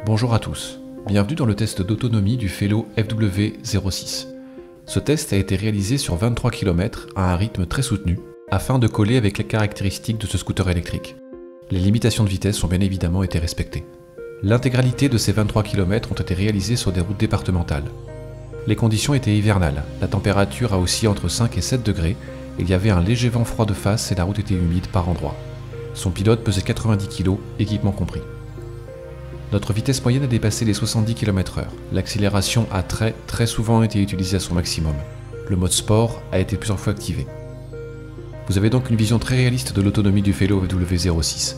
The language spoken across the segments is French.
Bonjour à tous, bienvenue dans le test d'autonomie du Fellow FW06. Ce test a été réalisé sur 23 km à un rythme très soutenu, afin de coller avec les caractéristiques de ce scooter électrique. Les limitations de vitesse ont bien évidemment été respectées. L'intégralité de ces 23 km ont été réalisées sur des routes départementales. Les conditions étaient hivernales, la température a oscillé entre 5 et 7 degrés, il y avait un léger vent froid de face et la route était humide par endroits. Son pilote pesait 90 kg, équipement compris. Notre vitesse moyenne a dépassé les 70 km/h. L'accélération a très souvent été utilisée à son maximum. Le mode sport a été plusieurs fois activé. Vous avez donc une vision très réaliste de l'autonomie du Fellow FW06,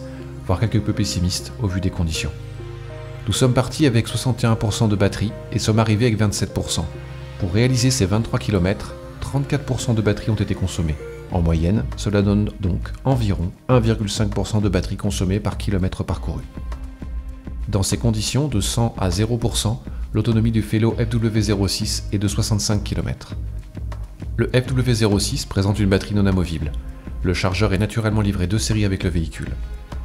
voire quelque peu pessimiste au vu des conditions. Nous sommes partis avec 61% de batterie et sommes arrivés avec 27%. Pour réaliser ces 23 km, 34% de batterie ont été consommés. En moyenne, cela donne donc environ 1,5% de batterie consommée par kilomètre parcouru. Dans ces conditions, de 100 à 0%, l'autonomie du Fellow FW06 est de 65 km. Le FW06 présente une batterie non amovible. Le chargeur est naturellement livré de série avec le véhicule.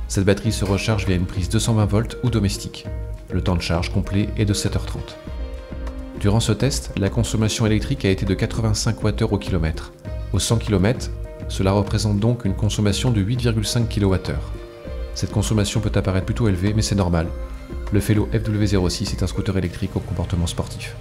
Cette batterie se recharge via une prise 220 volts ou domestique. Le temps de charge complet est de 7h30. Durant ce test, la consommation électrique a été de 85 Wh au kilomètre. Au 100 km, cela représente donc une consommation de 8,5 kWh. Cette consommation peut apparaître plutôt élevée, mais c'est normal. Le Fellow FW06 est un scooter électrique au comportement sportif.